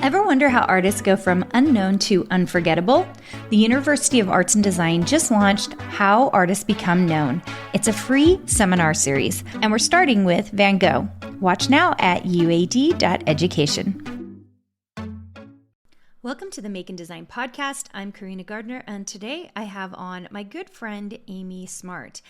Ever wonder how artists go from unknown to unforgettable? The University of Arts and Design just launched How Artists Become Known. It's a free seminar series, and we're starting with Van Gogh. Watch now at uad.education. Welcome to the Make and Design podcast. I'm Carina Gardner, and today I have on my good friend Amy Smart.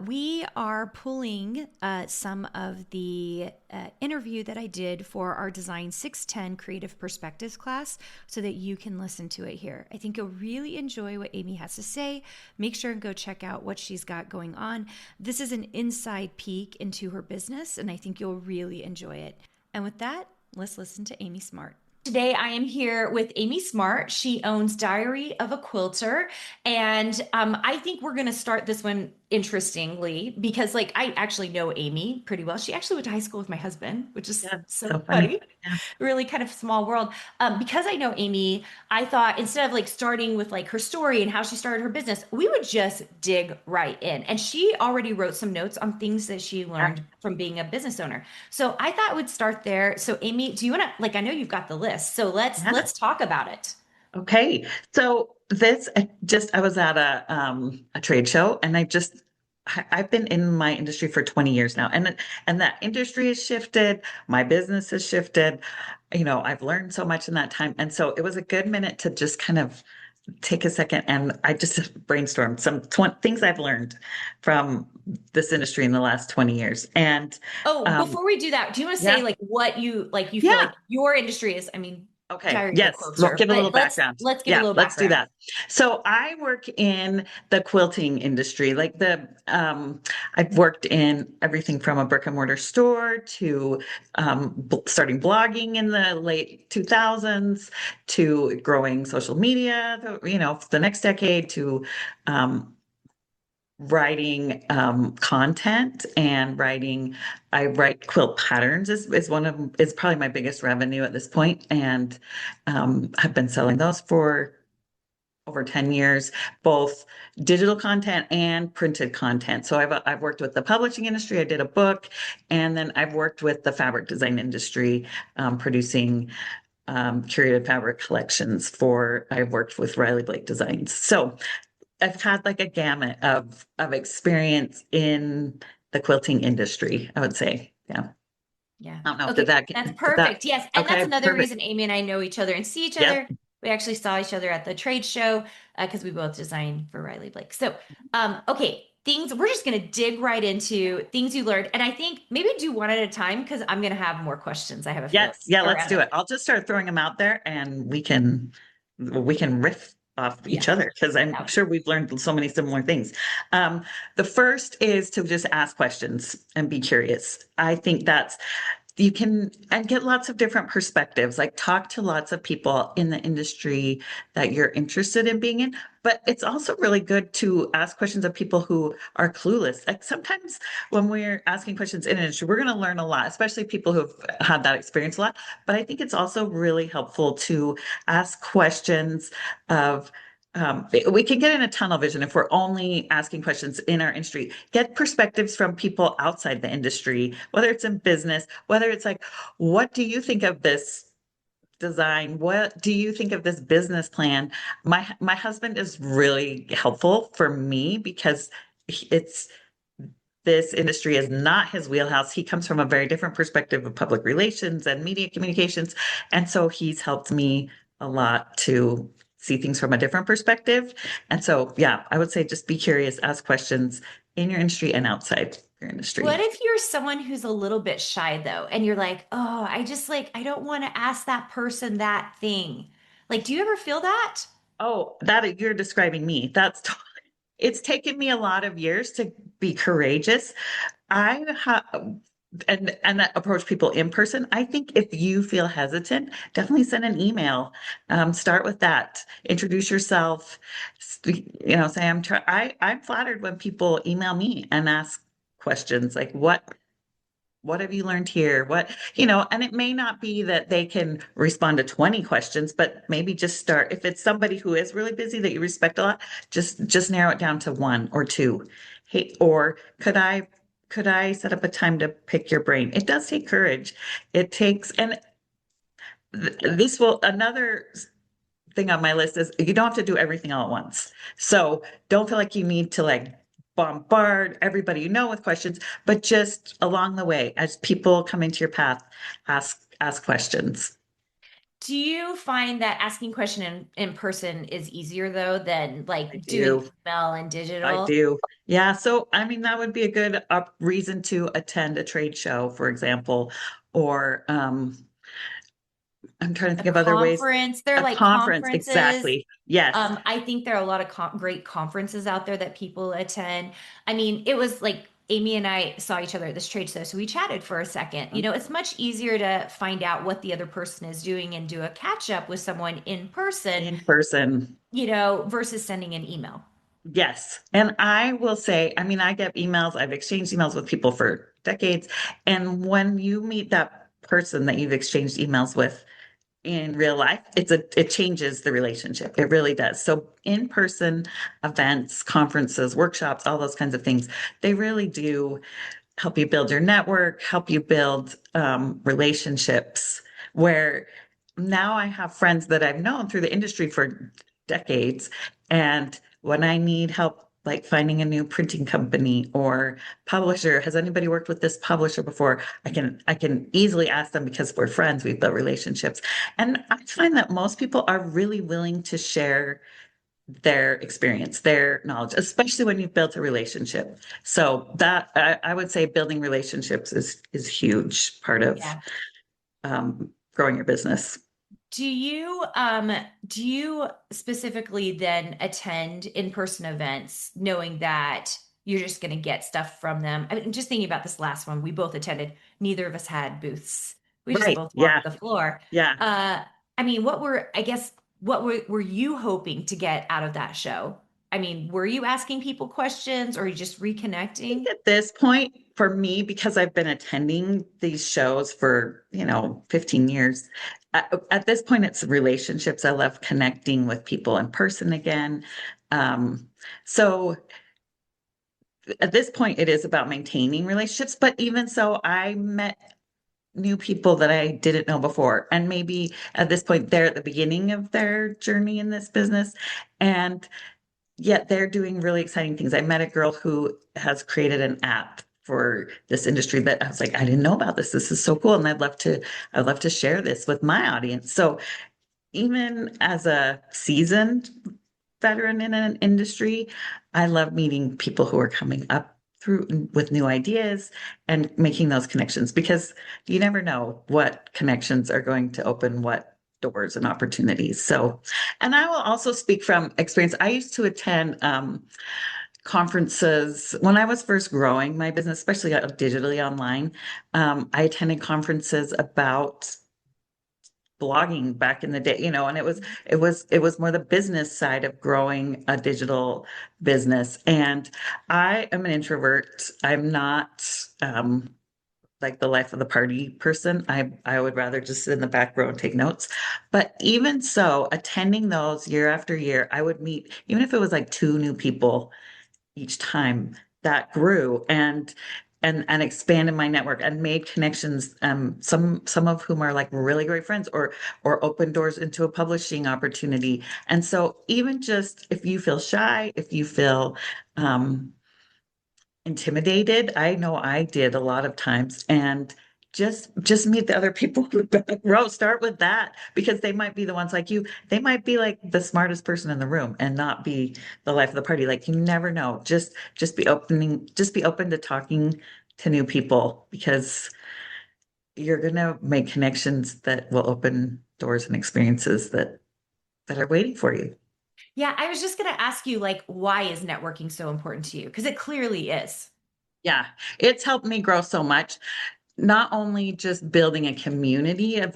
We are pulling some of the interview that I did for our Design 610 Creative Perspectives class so that you can listen to it here. I think you'll really enjoy what Amy has to say. Make sure and go check out what she's got going on. This is an inside peek into her business, and I think you'll really enjoy it. And with that, let's listen to Amy Smart. Today, I am here with Amy Smart. She owns Diary of a Quilter. And I think we're going to start this one interestingly because I actually know Amy pretty well. She actually went to high school with my husband, which is so funny. Yeah. Really kind of small world. Because I know Amy, I thought instead of starting with her story and how she started her business, we would just dig right in. And she already wrote some notes on things that she learned from being a business owner. So I thought we'd start there. So Amy, do you want to, I know you've got the list, so let's talk about it. Okay. So I was at a trade show, and I've been in my industry for 20 years now, and that industry has shifted. My business has shifted. I've learned so much in that time. And so it was a good minute to just kind of take a second, and I just brainstormed some things I've learned from this industry in the last 20 years. And before we do that, do you want to say what you feel like your industry is? I mean, okay. Yes. We'll give a little background. Let's give a little background. Let's do that. So I work in the quilting industry. I've worked in everything from a brick and mortar store to starting blogging in the late 2000s to growing social media, the next decade to writing content and I write quilt patterns is probably my biggest revenue at this point, and I've been selling those for over 10 years, both digital content and printed content. So I've worked with the publishing industry. I did a book, and then I've worked with the fabric design industry, producing curated fabric collections I've worked with Riley Blake Designs. So I've had a gamut of experience in the quilting industry, I would say. Yeah. Yeah. I don't know. Okay. That's perfect. Yes. And that's another reason Amy and I know each other and see each other. We actually saw each other at the trade show because we both designed for Riley Blake. So, okay. We're just going to dig right into things you learned. And I think maybe do one at a time because I'm going to have more questions. I have a feeling. Yeah, let's do it. I'll just start throwing them out there, and we can riff off each other because I'm sure we've learned so many similar things. The first is to just ask questions and be curious. I think you can and get lots of different perspectives, talk to lots of people in the industry that you're interested in being in. But it's also really good to ask questions of people who are clueless. Sometimes when we're asking questions in an industry, we're going to learn a lot, especially people who've had that experience a lot. But I think it's also really helpful to ask questions of we can get in a tunnel vision if we're only asking questions in our industry. Get perspectives from people outside the industry, whether it's in business, whether it's what do you think of this design? What do you think of this business plan? My husband is really helpful for me because this industry is not his wheelhouse. He comes from a very different perspective of public relations and media communications. And so he's helped me a lot to see things from a different perspective. And so, yeah, I would say just be curious, ask questions in your industry and outside your industry. What if you're someone who's a little bit shy though, and you're oh, I don't want to ask that person that thing. Do you ever feel that? Oh, that you're describing me. It's taken me a lot of years to be courageous. I have and approach people in person. I think if you feel hesitant, definitely send an email. Start with that. Introduce yourself. Say I'm flattered when people email me and ask questions like what have you learned here? And it may not be that they can respond to 20 questions, but maybe just start. If it's somebody who is really busy that you respect a lot, just narrow it down to one or two. Hey, or could I set up a time to pick your brain? It does take courage. And This will another thing on my list is you don't have to do everything all at once. So don't feel like you need to like bombard everybody you know with questions, but just along the way, as people come into your path, ask questions. Do you find that asking question in person is easier though than I like doing do. email and I digital? do. Yeah. So, I mean, that would be a good reason to attend a trade show, for example, or I'm trying to A think of other ways. conference. There are A like conference. conferences. Exactly. Yes. I think there are a lot of great conferences out there that people attend. I mean, it was like Amy and I saw each other at this trade show, so we chatted for a second. You know, it's much easier to find out what the other person is doing and do a catch up with someone in person, In person. you know, versus sending an email. Yes. And I will say, I mean, I get emails, I've exchanged emails with people for decades. And when you meet that person that you've exchanged emails with in real life, it changes the relationship. It really does. So in-person events, conferences, workshops, all those kinds of things, they really do help you build your network, help you build relationships where now I have friends that I've known through the industry for decades. And when I need help, like finding a new printing company or publisher, has anybody worked with this publisher before? I can easily ask them because we're friends, we've built relationships. And I find that most people are really willing to share their experience, their knowledge, especially when you've built a relationship. So that I would say building relationships is huge part of Yeah. growing your business. Do you specifically then attend in-person events knowing that you're just going to get stuff from them? I mean, just thinking about this last one, we both attended. Neither of us had booths. We just Right. both Yeah. walked the floor. Yeah. Uh, I mean, I guess, were you hoping to get out of that show? I mean, were you asking people questions or just reconnecting? At this point, for me, because I've been attending these shows for, 15 years, at this point, it's relationships. I love connecting with people in person again. Um, so at this point, it is about maintaining relationships. But even so, I met new people that I didn't know before. And maybe at this point, they're at the beginning of their journey in this business. And yet they're doing really exciting things. I met a girl who has created an app for this industry that I was like, I didn't know about this. This is so cool. And I'd love to share this with my audience. So even as a seasoned veteran in an industry, I love meeting people who are coming up through with new ideas and making those connections because you never know what connections are going to open what doors and opportunities. So, and I will also speak from experience. I used to attend conferences when I was first growing my business, especially digitally online. I attended conferences about blogging back in the day, and it was more the business side of growing a digital business. And I am an introvert. I'm not like the life of the party person. I would rather just sit in the back row and take notes. But even so, attending those year after year, I would meet, even if it was like two new people each time, that grew and expanded my network and made connections, some of whom are like really great friends or open doors into a publishing opportunity. And so even just if you feel shy, if you feel intimidated, I know I did a lot of times, and just meet the other people in the back row. Start with that because they might be the ones like you. They might be like the smartest person in the room and not be the life of the party. Like you never know. Just be open to talking to new people because you're gonna make connections that will open doors and experiences that are waiting for you. Yeah, I was just going to ask you, like, why is networking so important to you? Because it clearly is. Yeah, it's helped me grow so much. Not only just building a community of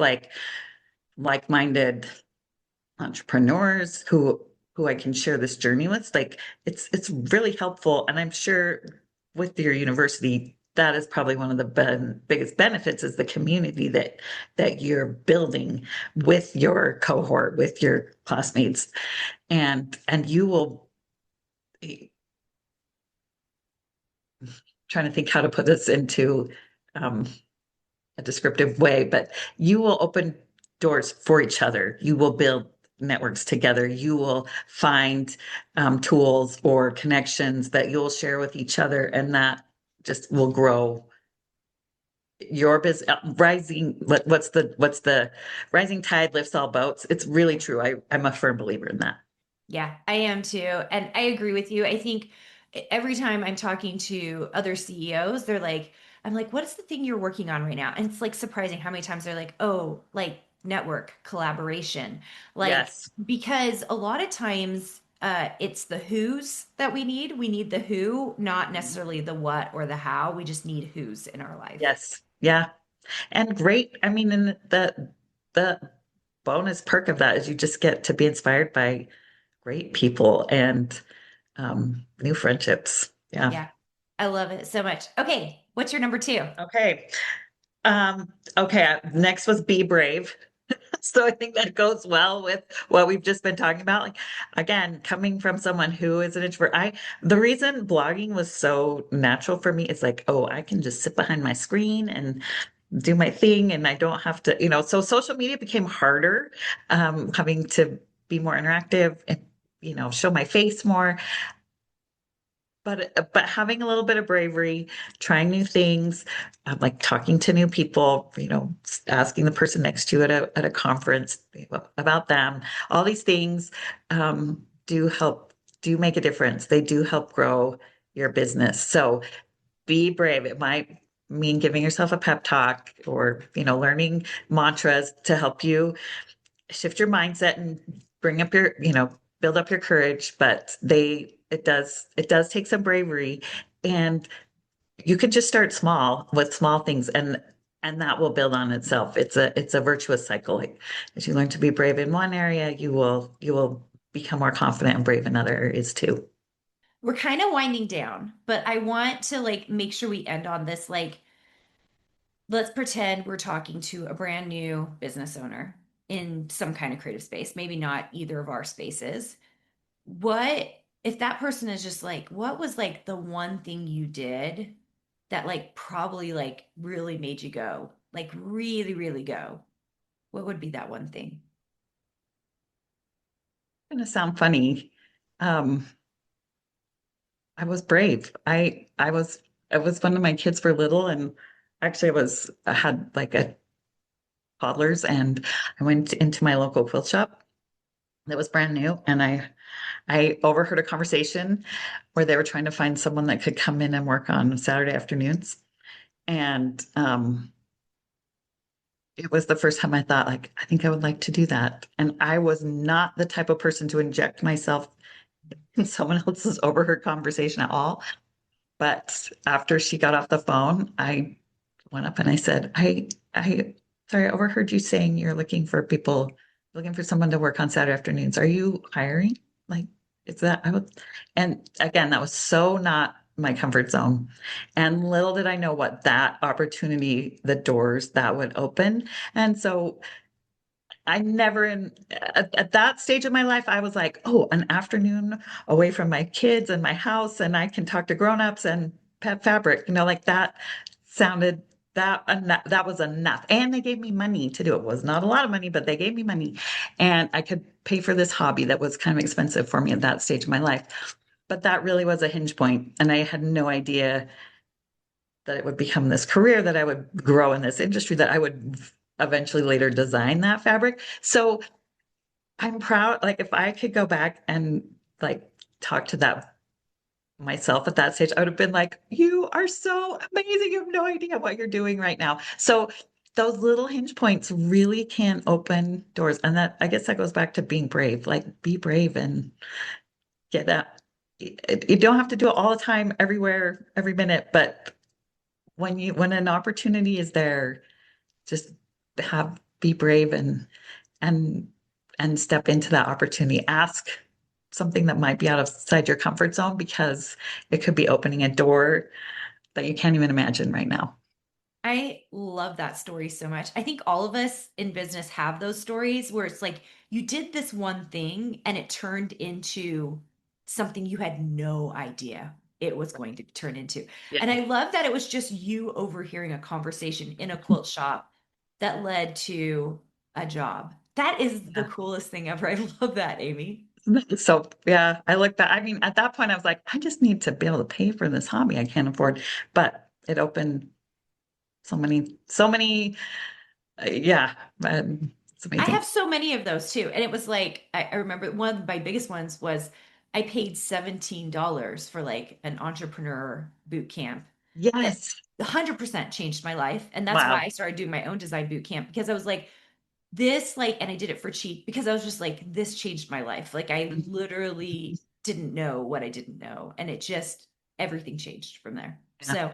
like-minded entrepreneurs who I can share this journey with. Like it's really helpful. And I'm sure with your university, that is probably one of the biggest benefits is the community that you're building with your cohort, with your classmates. And you will be trying to think how to put this into um, a descriptive way, but you will open doors for each other. You will build networks together. You will find tools or connections that you'll share with each other, and that just will grow your business. Rising, what's the rising tide lifts all boats. It's really true. I'm a firm believer in that. Yeah, I am too. And I agree with you. I think every time I'm talking to other CEOs, I'm like, what is the thing you're working on right now? And it's like surprising how many times they're like, oh, like network collaboration. Like, Yes, because a lot of times it's the who's that we need. We need the who, not necessarily the what or the how. We just need who's in our life. yes, yeah, and great. I mean, and the bonus perk of that is you just get to be inspired by great people and new friendships. Yeah. Yeah, I love it so much. Okay, what's your number two? Okay. Okay. Next was be brave. So I think that goes well with what we've just been talking about. Like again, coming from someone who is an introvert, the reason blogging was so natural for me is like, oh, I can just sit behind my screen and do my thing and I don't have to, so social media became harder, having to be more interactive and, show my face more. But having a little bit of bravery, trying new things, like talking to new people, asking the person next to you at a conference about them, all these things do help, do make a difference. They do help grow your business. So be brave. It might mean giving yourself a pep talk or, learning mantras to help you shift your mindset and bring up your, build up your courage. But it does take some bravery, and you could just start small with small things, and that will build on itself. It's a virtuous cycle. Like, as you learn to be brave in one area, you will become more confident and brave in other areas too. We're kind of winding down, but I want to like make sure we end on this. Like, let's pretend we're talking to a brand new business owner in some kind of creative space, maybe not either of our spaces. What if that person is just like, what was like the one thing you did that like probably like really made you go, like really, really go? What would be that one thing? It's gonna sound funny. Um, I was brave. I was one of my kids were little, and actually I had like a toddlers, and I went into my local quilt shop that was brand new, and I overheard a conversation where they were trying to find someone that could come in and work on Saturday afternoons. And it was the first time I thought, like, I think I would like to do that. And I was not the type of person to inject myself in someone else's overheard conversation at all. But after she got off the phone, I went up and I said, sorry, I overheard you saying you're looking for someone to work on Saturday afternoons. Are you hiring? Like, is that, and again, that was so not my comfort zone. And little did I know what that opportunity, the doors that would open. And so I never at that stage of my life, I was like, oh, an afternoon away from my kids and my house, and I can talk to grown-ups and pet fabric, like that sounded that was enough. And they gave me money to do it. It was not a lot of money, but they gave me money. And I could pay for this hobby that was kind of expensive for me at that stage of my life. But that really was a hinge point, and I had no idea that it would become this career, that I would grow in this industry, that I would eventually later design that fabric. So I'm proud. Like if I could go back and like talk to that myself at that stage, I would have been like, you are so amazing. You have no idea what you're doing right now. So those little hinge points really can open doors. And that, I guess that goes back to being brave. Like be brave and get that. You don't have to do it all the time, everywhere, every minute, but when an opportunity is there, just be brave and and step into that opportunity. Ask something that might be outside your comfort zone, because it could be opening a door that you can't even imagine right now. I love that story so much. I think all of us in business have those stories where it's like you did this one thing and it turned into something you had no idea it was going to turn into. Yeah. And I love that it was just you overhearing a conversation in a quilt shop that led to a job. That is the Yeah. coolest thing ever. I love that, Amy. So yeah, I looked at, I mean, at that point I was like, I just need to be able to pay for this hobby I can't afford. But it opened so many, yeah, it's I have amazing. so many of those too. And it was like, I remember one of my biggest ones was I paid $17 for like an entrepreneur boot camp that Yes. 100% changed my life. And that's why Wow. I started doing my own design boot camp because I was like, this, like, and I did it for cheap because I was just like, this changed my life. Like, I literally didn't know what I didn't know. And it just, everything changed from there. Yeah. So,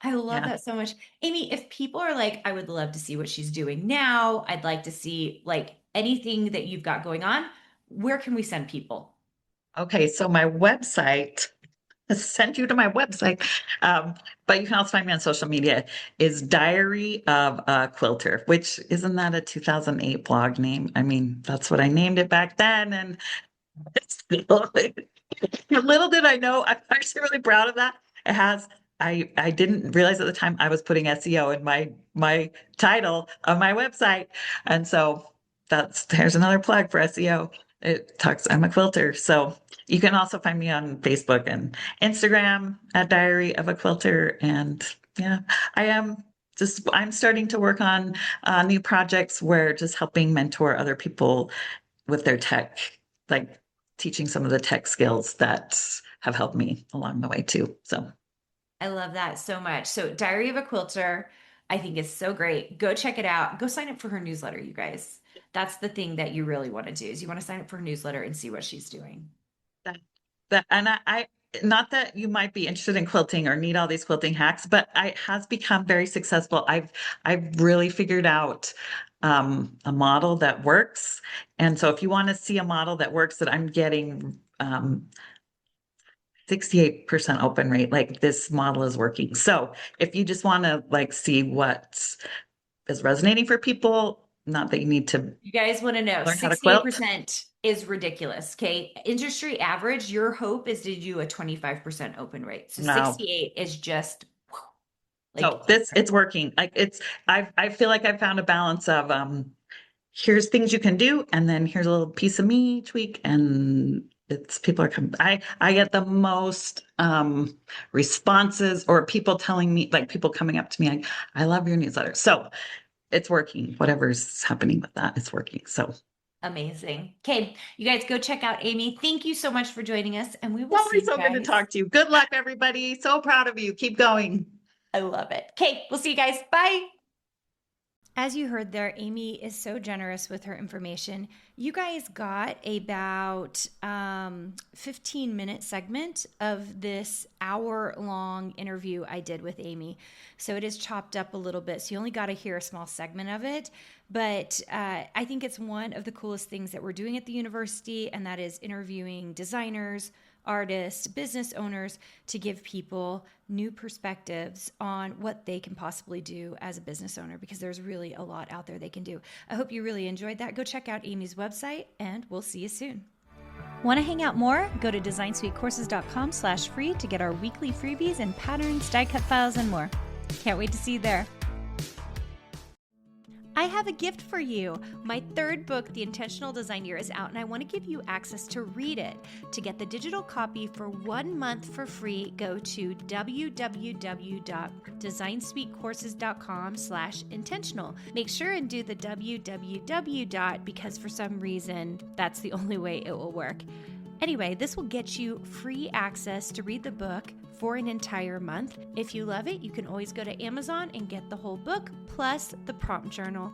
I love Yeah. that so much. Amy, if people are like, I would love to see what she's doing now, I'd like to see like anything that you've got going on, where can we send people? Okay. So my website, send you to my website. Um, but you can also find me on social media, is Diary of a Quilter, which isn't that a 2008 blog name? I mean, that's what I named it back then. And it's still, little did I know, I'm actually really proud of that. It has, I didn't realize at the time I was putting SEO in my title of my website. And so there's another plug for SEO. It talks, I'm a quilter. So you can also find me on Facebook and Instagram at Diary of a Quilter. And yeah, I'm starting to work on new projects where just helping mentor other people with their tech, like teaching some of the tech skills that have helped me along the way too. So I love that so much. So, Diary of a Quilter, I think is so great. Go check it out. Go sign up for her newsletter, you guys. That's the thing that you really want to do is you want to sign up for her newsletter and see what she's doing. that and I not that you might be interested in quilting or need all these quilting hacks, but I has become very successful. I've really figured out a model that works. And so if you want to see a model that works that I'm getting 68% open rate, like this model is working. So if you just want to like see what is resonating for people, not that you need to You guys want to know learn how to quilt. 68% is ridiculous. Okay. Industry average, your hope is to do a 25% open rate. So No. 68 is just like So this it's working. Like I feel like I found a balance of here's things you can do, and then here's a little piece of me each week, and it's people are coming. I get the most responses or people telling me, like people coming up to me like, I love your newsletter. So it's working. Whatever's happening with that, it's working. So amazing. Okay. You guys go check out Amy. Thank you so much for joining us, and we will see always you so good to guys. talk to you. Good luck, everybody. So proud of you. Keep going. I love it. Okay. We'll see you guys. Bye. As you heard there, Amy is so generous with her information. You guys got about 15-minute segment of this hour-long interview I did with Amy. So it is chopped up a little bit. So you only got to hear a small segment of it. But I think it's one of the coolest things that we're doing at the university, and that is interviewing designers, artists, business owners to give people new perspectives on what they can possibly do as a business owner, because there's really a lot out there they can do. I hope you really enjoyed that. Go check out Amy's website, and we'll see you soon. Want to hang out more? Go to designsweetcourses.com/free to get our weekly freebies and patterns, die cut files, and more. Can't wait to see you there. I have a gift for you. My third book, The Intentional Design Year, is out, and I want to give you access to read it. To get the digital copy for 1 month for free, go to www.designsweetcourses.com/intentional. Make sure and do the www. Because for some reason, that's the only way it will work. Anyway, this will get you free access to read the book for an entire month. If you love it, you can always go to Amazon and get the whole book plus the prompt journal.